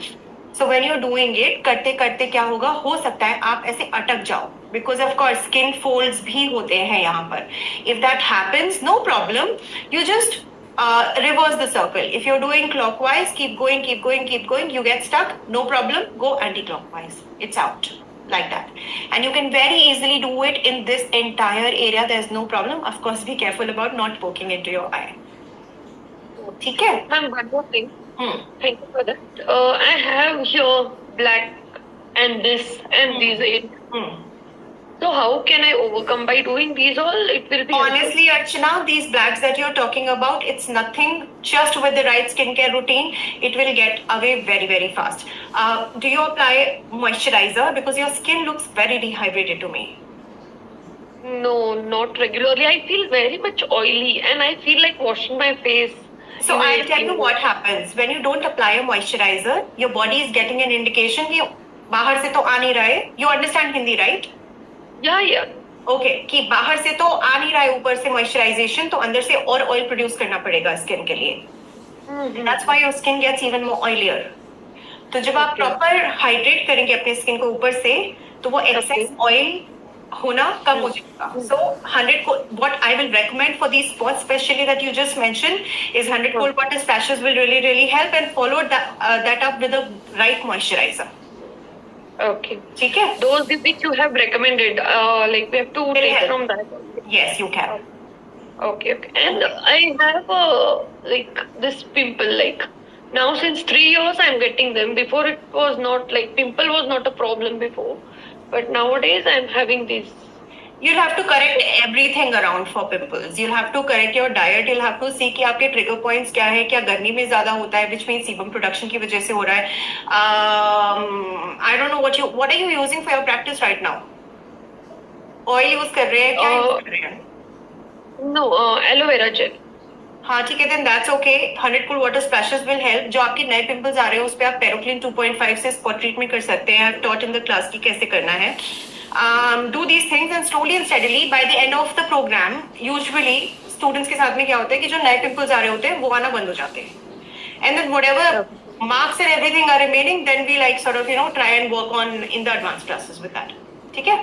So when you're doing it, करते करते क्या होगा, हो सकता है आप ऐसे अटक जाओ because of course skin folds भी होते हैं यहाँ पर. If that happens, no problem. You just reverse the circle. If you're doing clockwise, keep going. You get stuck, no problem. Go anti-clockwise. It's out like that. And you can very easily do it in this entire area. There's no problem. Of course, be careful about not poking into your eye. ठीक है? Ma'am, one more thing. Thank you for that. I have here black and this and these eight. So how can I overcome by doing these all? It will be Honestly, Archana, these blacks that you're talking about, it's nothing. Just with the right skincare routine, it will get away very, very fast. Do you apply moisturizer? Because your skin looks very dehydrated to me. No, not regularly. I feel very much oily and I feel like washing my face. So I'll tell you what happens. When you don't apply a moisturizer, your body is getting an indication कि बाहर से तो आ नहीं रहा है. You understand Hindi, right? Yeah. Okay, कि बाहर से तो आ नहीं रहा है ऊपर से moisturization, तो अंदर से और oil produce करना पड़ेगा skin के लिए. That's why your skin gets even more oilier. तो जब आप proper hydrate करेंगे अपने skin को ऊपर से, तो वो excess oil होना कम हो जाएगा. So 100 what I will recommend for these spots, especially that you just mentioned, is 100 cold water splashes will really help, and follow that up with the right moisturizer. Okay. ठीक है? Those which you have recommended, like we have to Will take help. from that. Yes, you can. Okay. And I have like this pimple. Like now since 3 years I'm getting them. Before it was not like pimple was not a problem before, but nowadays I'm having these. You'll have to correct everything around for pimples. You'll have to correct your diet. You'll have to see कि आपके trigger points क्या है, क्या गर्मी में ज़्यादा होता है, which means sebum production की वजह से हो रहा है. I don't know what are you using for your practice right now? Oil use कर रहे हैं, क्या use कर रहे हैं? No, aloe vera gel. हाँ ठीक है, then that's okay. 100 cool water splashes will help. जो आपके नए पिंपल्स आ रहे हैं उस पे आप Peroclin 2.5 से spot treatment कर सकते हैं. I've taught in the class कि कैसे करना है. Do these things and slowly and steadily by the end of the program, usually students के साथ में क्या होता है कि जो नए पिंपल्स आ रहे होते हैं वो आना बंद हो जाते हैं. And then whatever marks and everything are remaining, then we like sort of try and work on in the advanced classes with that. ठीक है?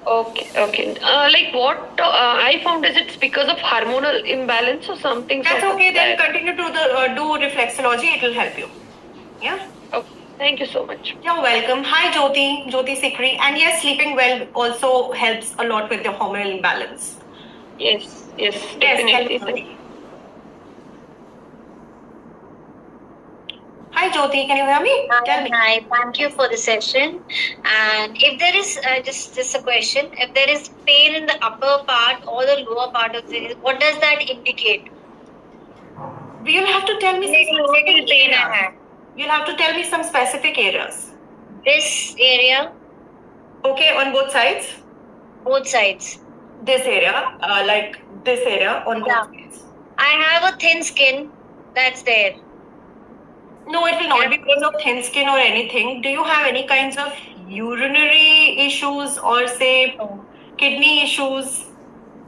Okay. Like what I found is it's because of hormonal imbalance or something. That's sort of okay. Then that. continue to do reflexology. It will help you. Yeah. Okay. Thank you so much. You're welcome. Hi, Jyoti Sikri. And yes, sleeping well also helps a lot with your hormonal imbalance. Yes, Yes, definitely. definitely. Hi, Jyoti. Can you hear me? Tell me. Hi, thank you for the session. And if there is just a question, if there is pain in the upper part or the lower part of the, what does that indicate? You'll have to tell me some Little specific pain I areas. have. You'll have to tell me some specific areas. This area, Okay, on both sides. both sides. This area, like this area on both Yeah. sides. I have a thin skin that's there. No, it will not be because of thin skin or anything. Do you have any kinds of urinary issues or say kidney issues?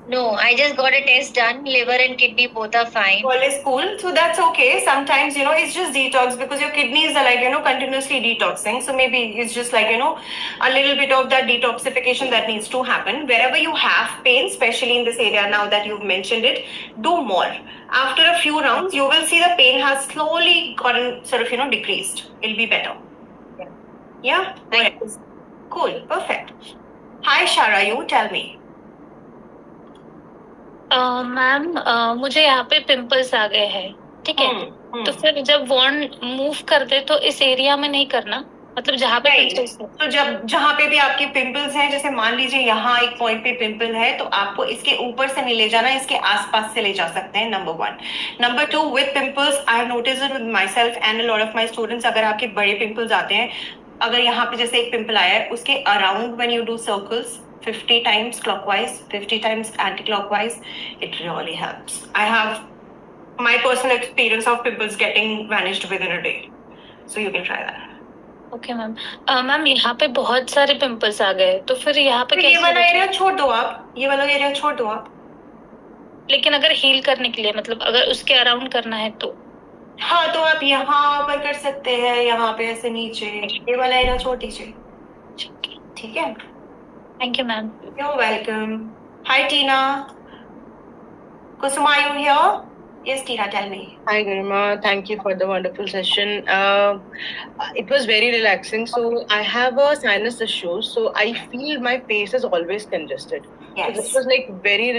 No, I just got a test done. Liver and kidney both are fine. All is cool. So that's okay. Sometimes, it's just detox because your kidneys are like, continuously detoxing. So maybe it's just like, a little bit of that detoxification that needs to happen. Wherever you have pain, especially in this area now that you've mentioned it, do more. After a few rounds, you will see the pain has slowly gotten sort of, decreased. It'll be better. Yeah? Thank you. Cool. Perfect. Hi, Shara, you tell me. Ma'am मुझे यहाँ पे pimples आ गए हैं, ठीक है? तो फिर जब वॉन्ड मूव कर दे तो इस एरिया में नहीं करना, मतलब जहाँ पे नहीं। पिंपल्स है। तो जहाँ पे भी आपके पिंपल्स हैं, जैसे मान लीजिए यहाँ एक पॉइंट पे पिंपल है, तो आपको इसके ऊपर से नहीं ले जाना, इसके आसपास से ले जा सकते हैं. Number 1. Number 2, with pimples I have noticed it with my self and a lot of my students. अगर आपके बड़े पिंपल्स आते हैं, अगर यहाँ पे जैसे एक पिंपल आया है, उसके around when you do circles 50 times clockwise, 50 times anti-clockwise, it really helps. I have my personal experience of pimples getting vanished within a day. So you can try that. Okay ma'am. Ma'am यहाँ पे बहुत सारे pimples आ गए, तो फिर यहाँ पे तो ये वाला एरिया छोड़ दो आप, ये वाला एरिया छोड़ दो आप. लेकिन अगर हील करने के लिए, मतलब अगर उसके अराउंड करना है तो? हाँ, तो आप यहाँ पर कर सकते हैं, यहाँ पे ऐसे नीचे, ये वाला एरिया छोड़ दीजिए. ठीक है? Thank you ma'am. You're welcome. Hi, Tina. Kusuma, are you here? Yes, Tina, tell me. Hi, Garima. Thank you for the wonderful session. It was very relaxing. So I have a sinus issue. So I feel my face is always congested. So this Yes. was like very.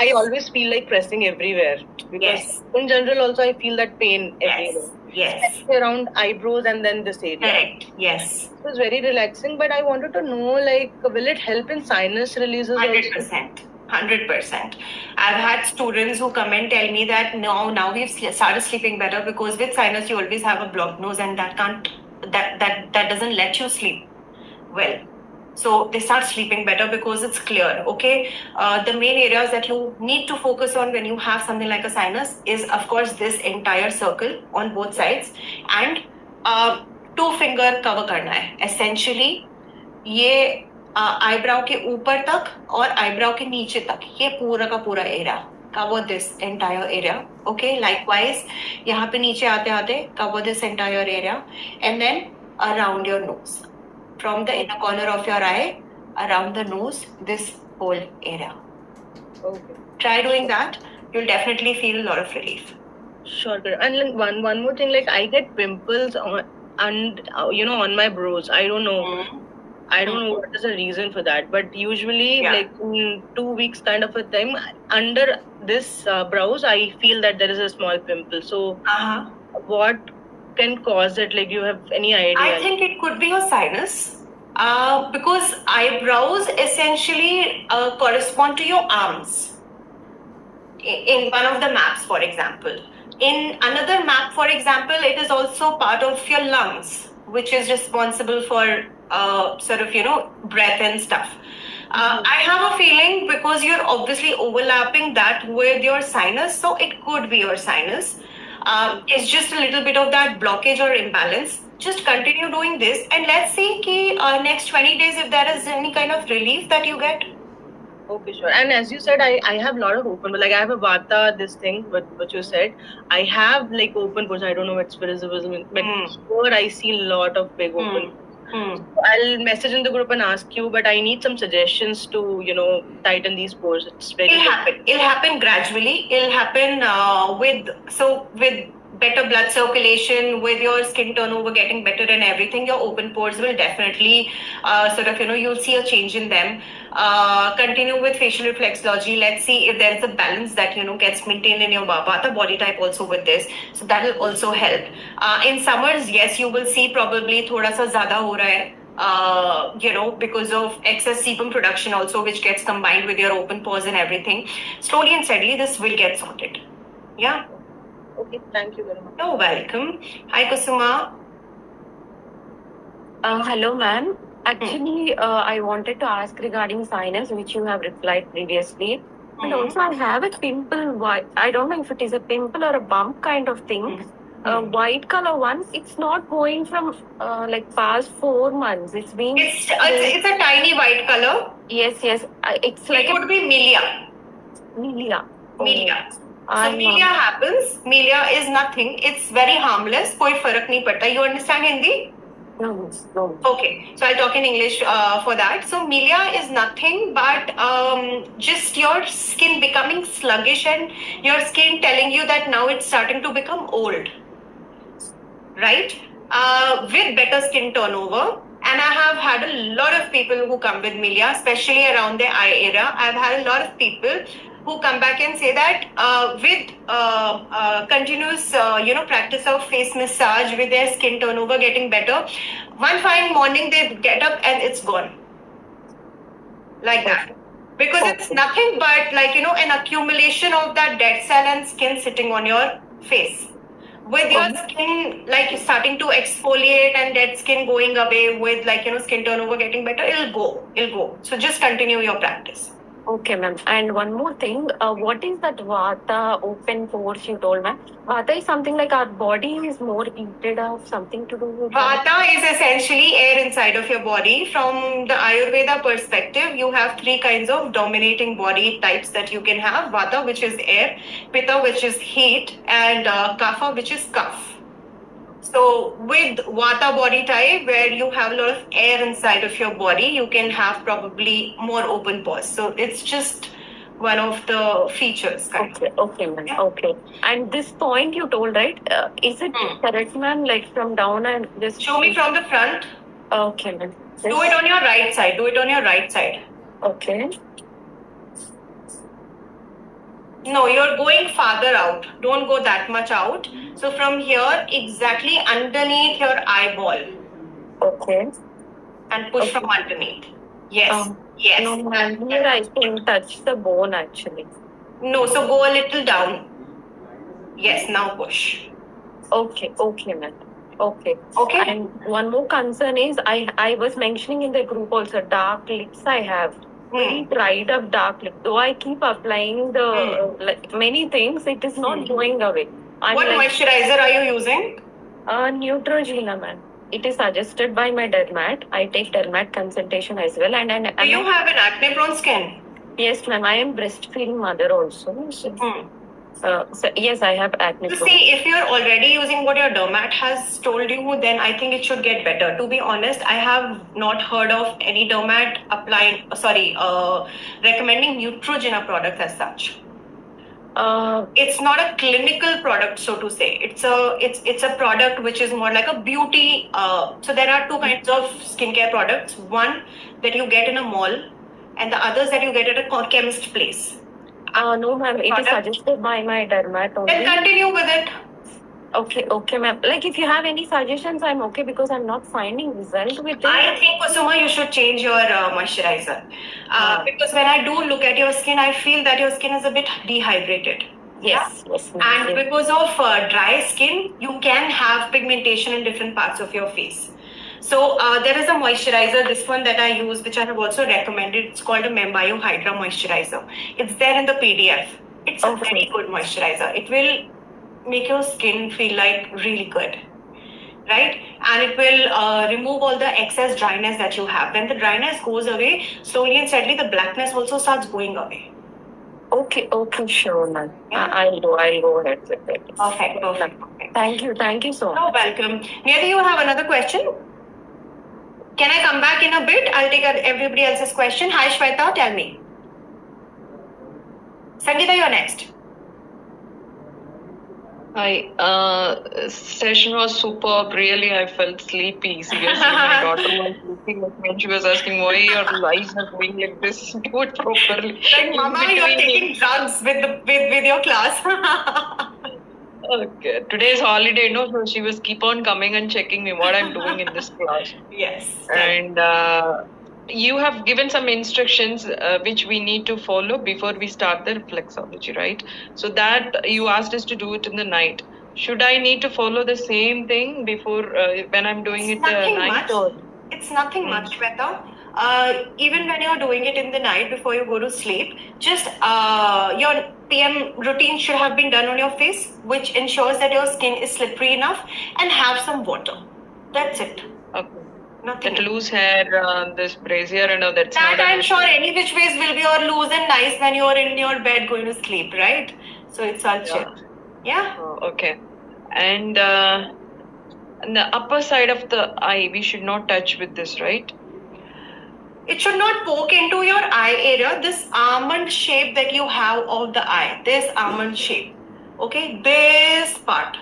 I always feel like pressing everywhere because Yes. in general also I feel that pain everywhere. Yes. Especially around eyebrows and then this area. Correct. Yes. It was very relaxing. But I wanted to know, like, will it help in sinus releases? also? 100%. 100%. I've had students who come and tell me that now we've started sleeping better because with sinus you always have a blocked nose and that doesn't let you sleep well. So they start sleeping better because it's clear. Okay. The main areas that you need to focus on when you have something like a sinus is of course this entire circle on both sides and 2-finger cover करना है. Essentially ये eyebrow के ऊपर तक और eyebrow के नीचे तक, ये पूरा का पूरा area, cover this entire area. Okay, likewise यहाँ पे नीचे आते आते cover this entire area and then around your nose, from the inner corner of your eye around the nose, this whole area. Okay. Try doing that. You'll definitely feel a lot of relief. Sure, girl. And like one more thing, like I get pimples on my brows. I don't know. I don't know what is the reason for that, but usually Yeah. like in 2 weeks kind of a time under this brows, I feel that there is a small pimple. So what can cause it? Like, you have any idea? I think it could be your sinus. Because eyebrows essentially correspond to your arms. In one of the maps, for example. In another map, for example, it is also part of your lungs, which is responsible for breath and stuff. I have a feeling because you're obviously overlapping that with your sinus, so it could be your sinus. It's just a little bit of that blockage or imbalance. Just continue doing this and let's see ki, next 20 days if there is any kind of relief that you get. Okay, sure. And as you said, I have a lot of open, like I have a vata, this thing, what you said. I have like open pores. I don't know what's visible, but here I see a lot of big open. So I'll message in the group and ask you, but I need some suggestions to, tighten these pores. It's very It'll happen gradually. It'll happen with better blood circulation, with your skin turnover getting better and everything. Your open pores will definitely you'll see a change in them. Continue with facial reflexology. Let's see if there is a balance that gets maintained in your vata body type also with this. So that will also help. In summers, yes, you will see probably thoda sa zyada ho raha hai. Because of excess sebum production also, which gets combined with your open pores and everything. Slowly and steadily, this will get sorted. Yeah. Okay, thank you very much. You're welcome. Hi, Kusuma. Hello, ma'am. Actually, I wanted to ask regarding sinus, which you have replied previously. And also, I have a pimple. I don't know if it is a pimple or a bump kind of thing. White color one. It's not going from past 4 months. It's been. It's a tiny white color. Yes. It's like it could be milia. Milia. Milia. So milia happens. Milia is nothing. It's very harmless. कोई फर्क नहीं पड़ता. You understand Hindi? No. Okay, so I'll talk in English for that. So milia is nothing but just your skin becoming sluggish and your skin telling you that now it's starting to become old, right? With better skin turnover. And I have had a lot of people who come with milia, especially around the eye area. I've had a lot of people who come back and say that with continuous practice of face massage, with their skin turnover getting better, one fine morning they get up and it's gone like that, because it's nothing but an accumulation of that dead cell and skin sitting on your face. With your skin starting to exfoliate and dead skin going away, with skin turnover getting better, it'll go. So just continue your practice. Okay, ma'am. And one more thing, what is that vata open pores you told, ma'am? Vata is something like our body is more heated up, something to do with Vata is essentially air inside of your body. From the Ayurveda perspective, you have 3 kinds of dominating body types that you can have. Vata, which is air, Pitta, which is heat, and Kapha, which is cough. So with Vata body type, where you have a lot of air inside of your body, you can have probably more open pores. So it's just one of the features. Okay, ma'am. Yeah. Okay. And this point you told, right? Is it correct, ma'am? Like from down and just show me from the front. Okay, ma'am. Do it on your right side. Okay. No, you're going farther out. Don't go that much out. So from here, exactly underneath your eyeball. Okay. And push from underneath. Yes. Yes. No, ma'am. Here I can touch the bone actually. No, so go a little down. Yes, now push. Okay, ma'am. Okay. Okay. And one more concern is I was mentioning in the group also, dark lips I have. Very dried up dark lip. Though I keep applying the many things, it is not going away. What moisturizer are you using? Neutrogena, ma'am. It is suggested by my dermat. I take dermat consultation as well. Do you have an acne-prone skin? Yes, ma'am. I am breastfeeding mother also. So yes, I have acne. You see, if you're already using what your dermat has told you, then I think it should get better. To be honest, I have not heard of any dermat recommending Neutrogena products as such. It's not a clinical product, so to say. It's a product which is more like a beauty. So there are 2 kinds of skincare products. One that you get in a mall, and the others that you get at a chemist place. No, ma'am. It is suggested by my dermat only. Then continue with it. Okay, ma'am. Like if you have any suggestions, I'm okay because I'm not finding result with it. I think, Kusuma, you should change your moisturizer. Because when I do look at your skin, I feel that your skin is a bit dehydrated. Yes, yes, ma'am. And because of dry skin, you can have pigmentation in different parts of your face. So there is a moisturizer, this one that I use, which I have also recommended. It's called a Membio Hydra Moisturizer. It's there in the PDF. It's a very good moisturizer. It will make your skin feel like really good, right? And it will remove all the excess dryness that you have. When the dryness goes away, slowly and steadily the blackness also starts going away. Okay, sure, ma'am. Yeah. I'll go ahead with it. Perfect. Thank you so much. You're welcome. Nidhi, you have another question? Can I come back in a bit? I'll take everybody else's question. Hi, Shweta, tell me. Sangeeta, you're next. Hi, session was superb. Really, I felt sleepy. Seriously, my daughter was sleeping when she was asking why your eyes are going like this. Do it properly. Like, Mama, you're taking drugs with your class. Okay. Today's holiday, no, so she was keep on coming and checking me what I'm doing in this class. Yes. And you have given some instructions which we need to follow before we start the reflexology, right? So that you asked us to do it in the night. Should I need to follow the same thing before when I'm doing it night? Or? It's nothing much, Shweta. Even when you're doing it in the night before you go to sleep, just your PM routine should have been done on your face, which ensures that your skin is slippery enough, and have some water. That's it. Okay. Nothing. That loose hair, this brazier and all that's That not I'm sure any which ways will be all loose and nice when you're in your bed going to sleep, right? So it's all chill. Yeah? Oh, okay. And on the upper side of the eye, we should not touch with this, right? It should not poke into your eye area. This almond shape that you have of the eye, this almond shape. Okay, this part.